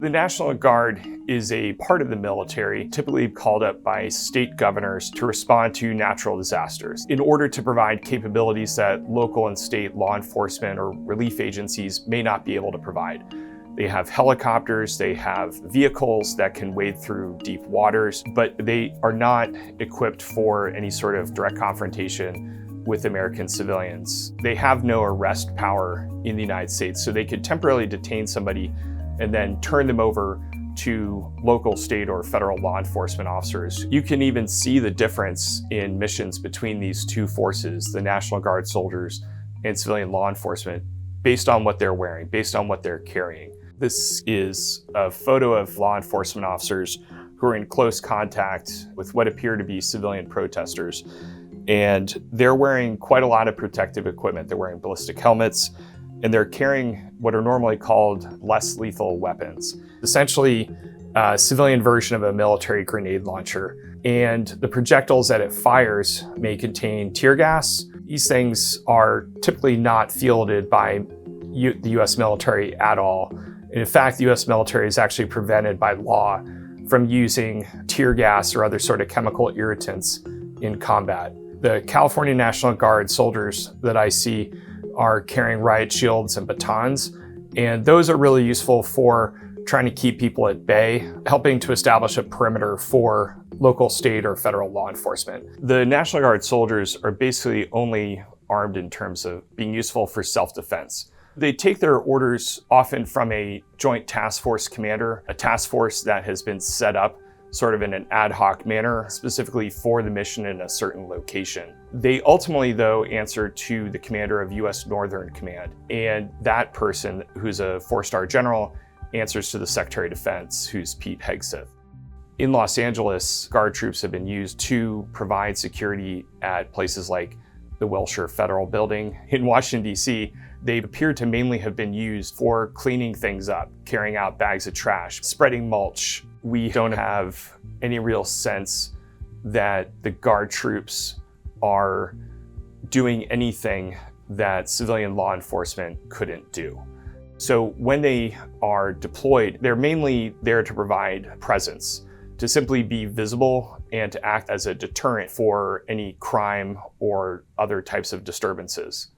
The National Guard is a part of the military, typically called up by state governors to respond to natural disasters in order to provide capabilities that local and state law enforcement or relief agencies may not be able to provide. They have helicopters, they have vehicles that can wade through deep waters, but they are not equipped for any sort of direct confrontation with American civilians. They have no arrest power in the United States, so they could temporarily detain somebody and then turn them over to local, state, or federal law enforcement officers. You can even see the difference in missions between these two forces, the National Guard soldiers and civilian law enforcement, based on what they're wearing, based on what they're carrying. This is a photo of law enforcement officers who are in close contact with what appear to be civilian protesters. And they're wearing quite a lot of protective equipment. They're wearing ballistic helmets, and they're carrying what are normally called less lethal weapons. Essentially, a civilian version of a military grenade launcher. And the projectiles that it fires may contain tear gas. These things are typically not fielded by the US military at all. And in fact, the US military is actually prevented by law from using tear gas or other sort of chemical irritants in combat. The California National Guard soldiers that I see are carrying riot shields and batons, and those are really useful for trying to keep people at bay, helping to establish a perimeter for local, state, or federal law enforcement. The National Guard soldiers are basically only armed in terms of being useful for self-defense. They take their orders often from a joint task force commander, a task force that has been set up sort of in an ad hoc manner, specifically for the mission in a certain location. They ultimately, though, answer to the commander of U.S. Northern Command, and that person, who's a four-star general, answers to the Secretary of Defense, who's Pete Hegseth. In Los Angeles, Guard troops have been used to provide security at places like the Wilshire Federal Building. In Washington, D.C., they appear to mainly have been used for cleaning things up, carrying out bags of trash, spreading mulch. We don't have any real sense that the Guard troops are doing anything that civilian law enforcement couldn't do. So when they are deployed, they're mainly there to provide presence, to simply be visible and to act as a deterrent for any crime or other types of disturbances.